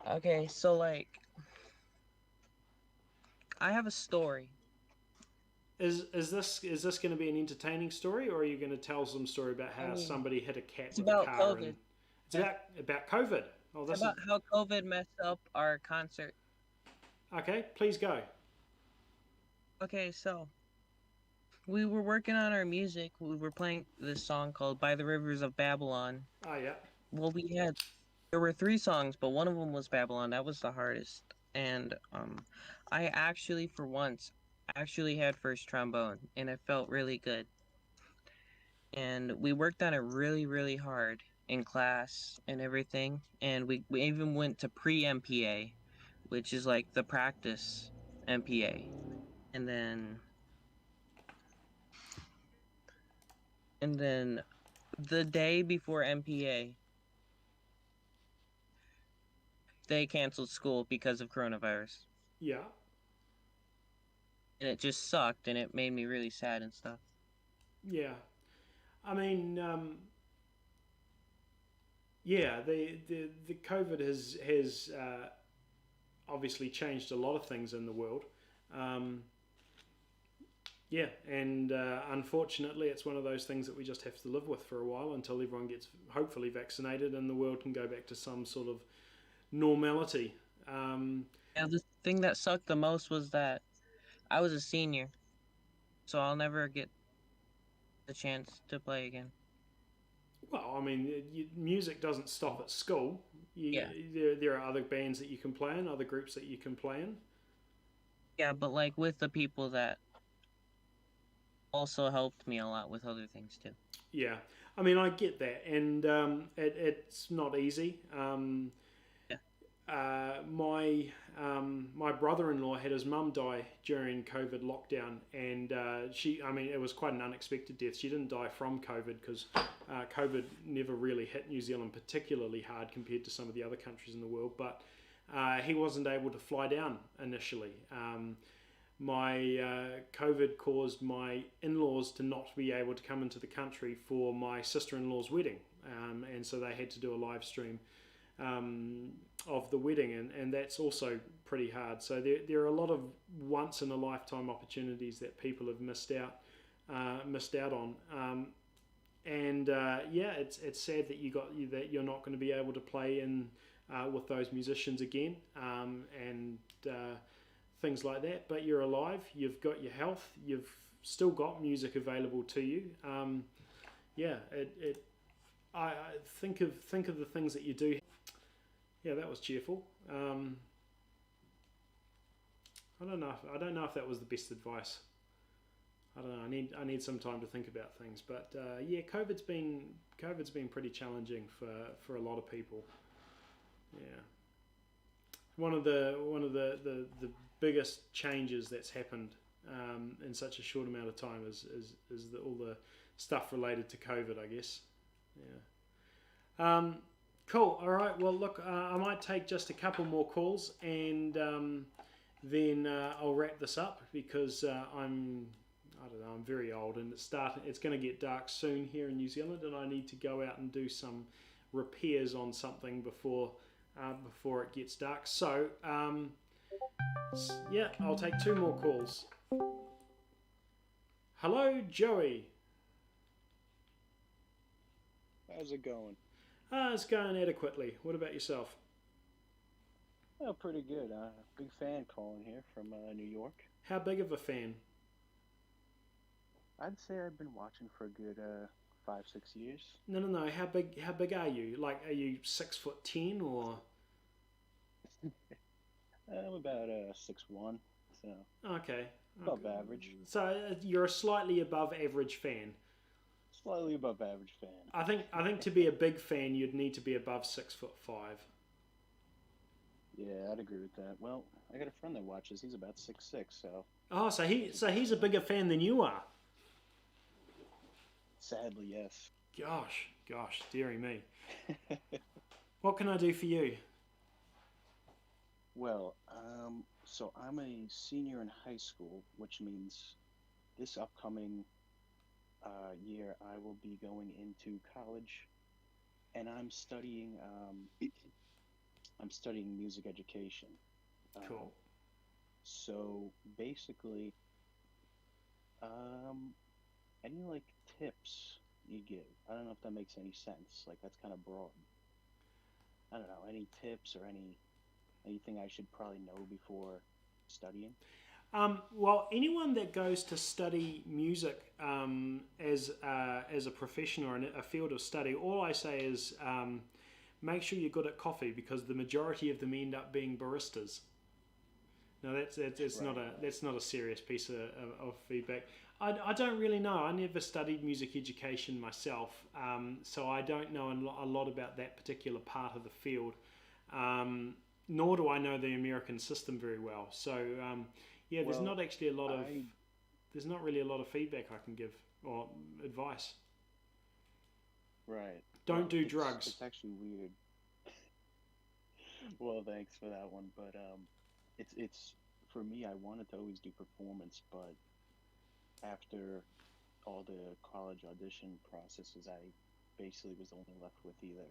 Okay, so like I have a story. Is this going to be an entertaining story, or are you going to tell some story about how somebody hit a cat with a car? COVID. It's about COVID. Oh, it's about how COVID messed up our concert. Okay, please go. Okay, so we were working on our music. We were playing this song called "By the Rivers of Babylon." Oh yeah. Well, there were 3 songs, but one of them was Babylon. That was the hardest. And I actually, for once, had first trombone, and it felt really good. And we worked on it really, really hard in class and everything. And we even went to pre-MPA, which is like the practice MPA. And then the day before MPA, they canceled school because of coronavirus. Yeah. And it just sucked, and it made me really sad and stuff. Yeah. I mean, yeah, the COVID has obviously changed a lot of things in the world. Yeah, and unfortunately, it's one of those things that we just have to live with for a while until everyone gets hopefully vaccinated and the world can go back to some sort of normality. Yeah, the thing that sucked the most was that I was a senior, so I'll never get the chance to play again. Well, I mean, music doesn't stop at school. There are other bands that you can play in, other groups that you can play in. Yeah, but like with the people that also helped me a lot with other things too. Yeah, I mean, I get that, and it's not easy. My brother-in-law had his mum die during COVID lockdown, and it was quite an unexpected death. She didn't die from COVID because COVID never really hit New Zealand particularly hard compared to some of the other countries in the world, but he wasn't able to fly down initially. My COVID caused my in-laws to not be able to come into the country for my sister-in-law's wedding, and so they had to do a live stream of the wedding, and that's also pretty hard. So there are a lot of once-in-a-lifetime opportunities that people have missed out on, it's sad that you're not going to be able to play in with those musicians again, and things like that. But you're alive, you've got your health, you've still got music available to you. I think of the things that you do. Yeah, that was cheerful. I don't know. I don't know if that was the best advice. I don't know. I need some time to think about things. But yeah, COVID's been pretty challenging for a lot of people. Yeah. One of the biggest changes that's happened in such a short amount of time is all the stuff related to COVID, I guess. Yeah. Cool. All right. Well, look, I might take just a couple more calls, and then I'll wrap this up because I don't know. I'm very old, and it's going to get dark soon here in New Zealand, and I need to go out and do some repairs on something before it gets dark. So yeah, I'll take two more calls. Hello, Joey. How's it going? It's going adequately. What about yourself? Oh, pretty good. Big fan calling here from New York. How big of a fan? I'd say I've been watching for a good 5-6 years. No. How big are you? Like, are you 6'10" or? I'm about 6'1", so. Okay. Above average. So you're a slightly above average fan. Slightly above average fan. I think to be a big fan, you'd need to be above 6'5". Yeah, I'd agree with that. Well, I got a friend that watches. He's about 6'6", so. Oh, so he's a bigger fan than you are. Sadly, yes. Gosh, dearie me. What can I do for you? Well, so I'm a senior in high school, which means this upcoming year I will be going into college, and I'm studying music education. Cool. So basically, any like tips you give? I don't know if that makes any sense. Like that's kind of broad. I don't know. Any tips or anything I should probably know before studying? Well, anyone that goes to study music as a profession or a field of study, all I say is make sure you're good at coffee because the majority of them end up being baristas. No, that's not a serious piece of feedback. I don't really know. I never studied music education myself, so I don't know a lot about that particular part of the field. Nor do I know the American system very well. So yeah, there's not actually there's not really a lot of feedback I can give or advice. Right. Don't do drugs. It's actually weird. Well, thanks for that one, but it's for me. I wanted to always do performance, but after all the college audition processes, I basically was only left with either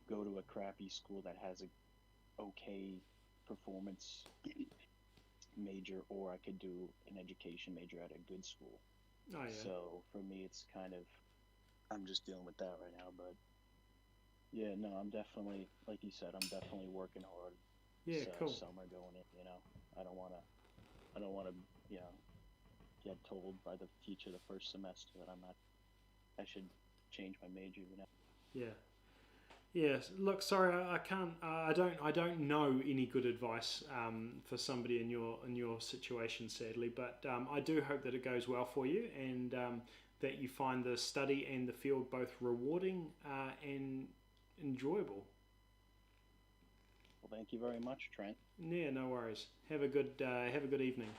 go to a crappy school that has a okay performance major, or I could do an education major at a good school. Oh, yeah. So for me, it's kind of, I'm just dealing with that right now. But yeah, no, I'm definitely, like you said, I'm definitely working hard. Yeah, cool. Summer going in, I don't want to, get told by the teacher the first semester that I should change my major. Yeah. Yes. Look, sorry, I can't. I don't know any good advice for somebody in your situation, sadly. But I do hope that it goes well for you, and that you find the study and the field both rewarding and enjoyable. Well, thank you very much, Trent. Yeah, no worries. Have a good evening.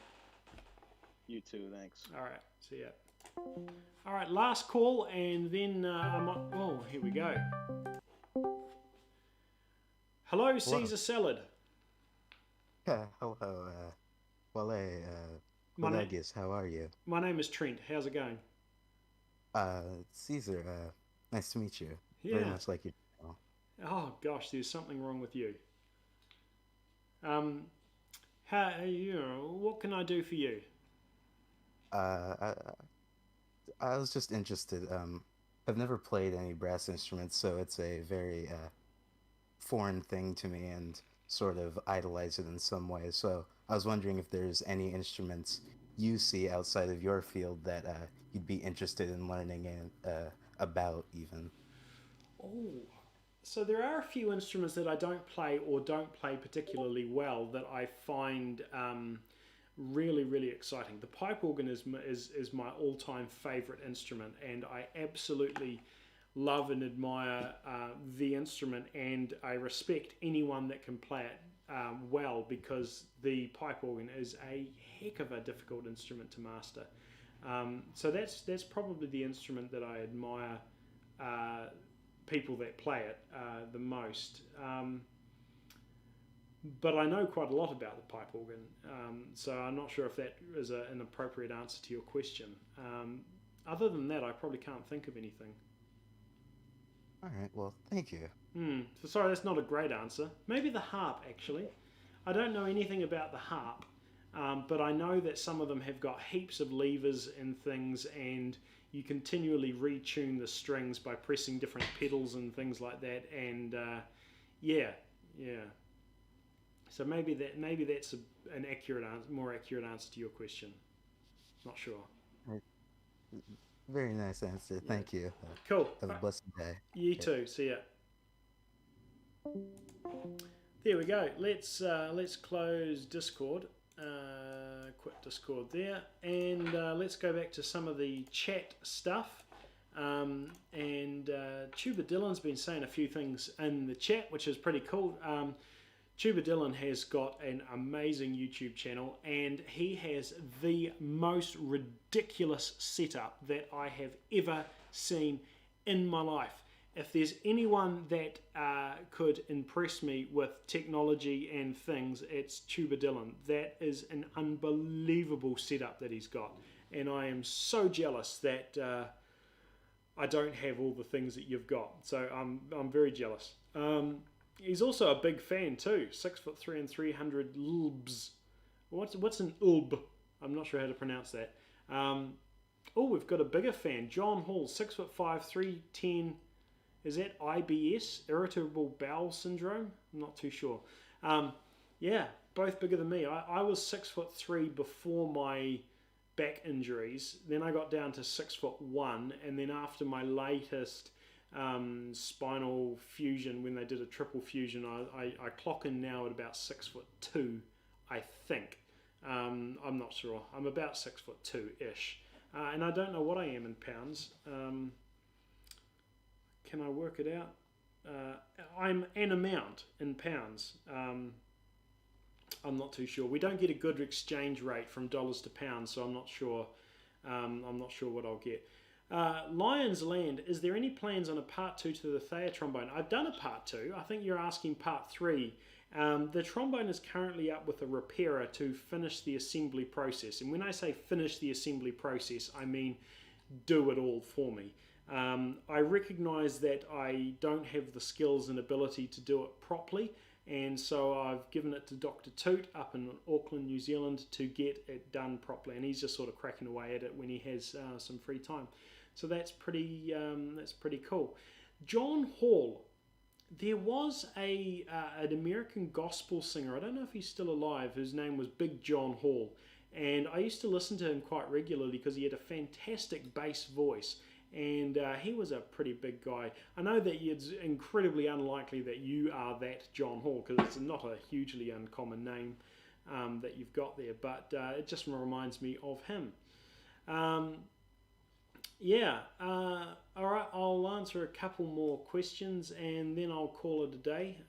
You too. Thanks. All right. See ya. All right. Last call, and then oh, here we go. Hello, Caesar Salad. Hello, Pelagius, how are you? My name is Trent. How's it going? Caesar, nice to meet you. Yeah. Very much like you. Oh gosh, there's something wrong with you. What can I do for you? I was just interested. I've never played any brass instruments, so it's a very foreign thing to me and sort of idolize it in some way. So I was wondering if there's any instruments you see outside of your field that you'd be interested in learning and about even. Oh, so there are a few instruments that I don't play or don't play particularly well that I find really, really exciting. The pipe organ is my all-time favorite instrument, and I absolutely love and admire the instrument, and I respect anyone that can play it well, because the pipe organ is a heck of a difficult instrument to master. So that's probably the instrument that I admire people that play it the most. But I know quite a lot about the pipe organ, so I'm not sure if that is an appropriate answer to your question. Other than that, I probably can't think of anything. All right, well, thank you. So sorry, that's not a great answer. Maybe the harp, actually. I don't know anything about the harp, but I know that some of them have got heaps of levers and things, and you continually retune the strings by pressing different pedals and things like that. And yeah. So maybe that's an more accurate answer to your question. Not sure. Very nice answer. Thank you. Cool. Have a blessed day. You too. See ya. There we go. Let's close Discord. Quit Discord there, and let's go back to some of the chat stuff. Tuba Dylan's been saying a few things in the chat, which is pretty cool. Tuba Dylan has got an amazing YouTube channel, and he has the most ridiculous setup that I have ever seen in my life. If there's anyone that could impress me with technology and things, it's Tuba Dylan. That is an unbelievable setup that he's got, and I am so jealous that I don't have all the things that you've got. So I'm very jealous. He's also a big fan too. 6'3" and 300 lbs. What's an ulb? I'm not sure how to pronounce that. We've got a bigger fan, John Hall, 6'5", 310. Is that IBS, irritable bowel syndrome? I'm not too sure. Yeah, both bigger than me. I was 6'3" before my back injuries. Then I got down to 6'1", and then after my latest spinal fusion, when they did a triple fusion, I clock in now at about 6'2", I think. I'm not sure. I'm about 6'2" and I don't know what I am in pounds. Can I work it out? I'm an amount in pounds. I'm not too sure. We don't get a good exchange rate from dollars to pounds, so I'm not sure. I'm not sure what I'll get. Lions Land, is there any plans on a part 2 to the Thayer trombone? I've done a part 2. I think you're asking part 3. The trombone is currently up with a repairer to finish the assembly process. And when I say finish the assembly process, I mean do it all for me. I recognise that I don't have the skills and ability to do it properly, and so I've given it to Dr. Toot up in Auckland, New Zealand, to get it done properly, and he's just sort of cracking away at it when he has some free time. So that's pretty cool. John Hall, there was an American gospel singer, I don't know if he's still alive, whose name was Big John Hall, and I used to listen to him quite regularly because he had a fantastic bass voice. And he was a pretty big guy. I know that it's incredibly unlikely that you are that John Hall, because it's not a hugely uncommon name that you've got there, but it just reminds me of him. All right, I'll answer a couple more questions and then I'll call it a day,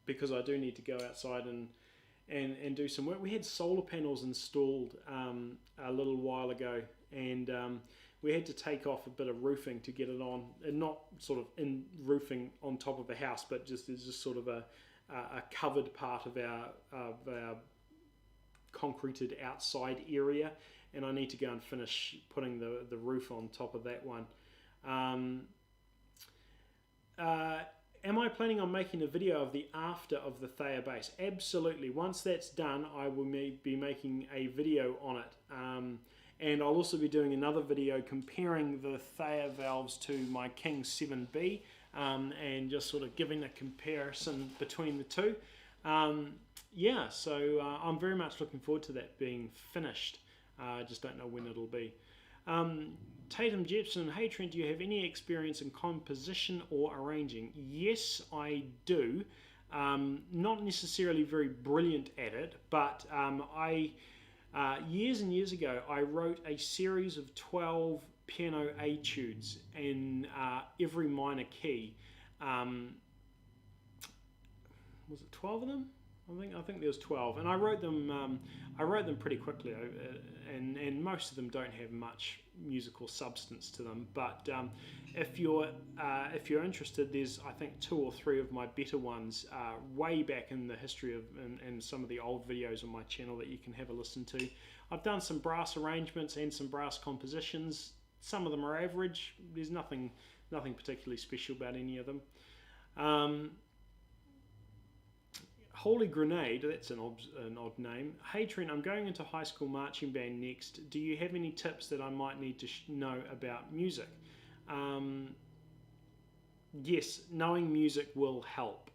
because I do need to go outside and do some work. We had solar panels installed a little while ago, and we had to take off a bit of roofing to get it on, and not sort of in roofing on top of a house, but just sort of a covered part of our concreted outside area, and I need to go and finish putting the roof on top of that one. Am I planning on making a video of the after of the Thayer bass? Absolutely. Once that's done, I will be making a video on it. And I'll also be doing another video comparing the Thayer valves to my King 7B, and just sort of giving a comparison between the two. So I'm very much looking forward to that being finished. I just don't know when it'll be. Tatum Jepson, hey Trent, do you have any experience in composition or arranging? Yes, I do. Not necessarily very brilliant at it, but years and years ago, I wrote a series of 12 piano etudes in every minor key. Was it 12 of them? I think there was 12, and I wrote them. I wrote them pretty quickly, and most of them don't have much musical substance to them. But if you're interested, there's I think 2 or 3 of my better ones way back in the history of and some of the old videos on my channel that you can have a listen to. I've done some brass arrangements and some brass compositions. Some of them are average. There's nothing particularly special about any of them. Holy Grenade, that's an odd name. Hey Trent, I'm going into high school marching band next. Do you have any tips that I might need to know about music? Yes, knowing music will help.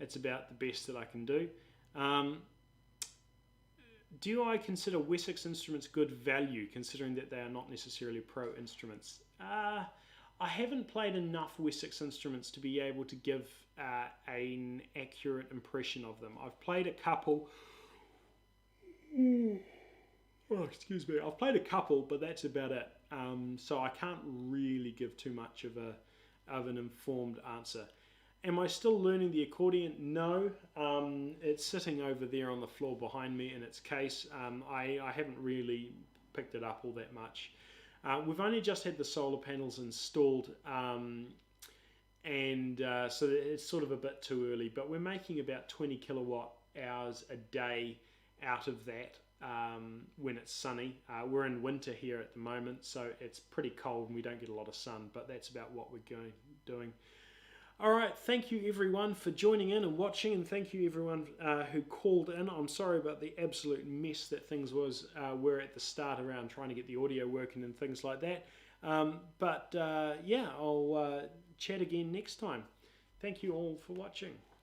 It's about the best that I can do. Do I consider Wessex instruments good value, considering that they are not necessarily pro instruments? I haven't played enough Wessex instruments to be able to give an accurate impression of them. I've played a couple. Oh, excuse me. I've played a couple, but that's about it. So I can't really give too much of an informed answer. Am I still learning the accordion? No. It's sitting over there on the floor behind me in its case. I haven't really picked it up all that much. We've only just had the solar panels installed, and so it's sort of a bit too early, but we're making about 20 kilowatt hours a day out of that when it's sunny. We're in winter here at the moment, so it's pretty cold and we don't get a lot of sun, but that's about what we're doing. Alright, thank you everyone for joining in and watching, and thank you everyone who called in. I'm sorry about the absolute mess that things were at the start around trying to get the audio working and things like that. Yeah, I'll chat again next time. Thank you all for watching.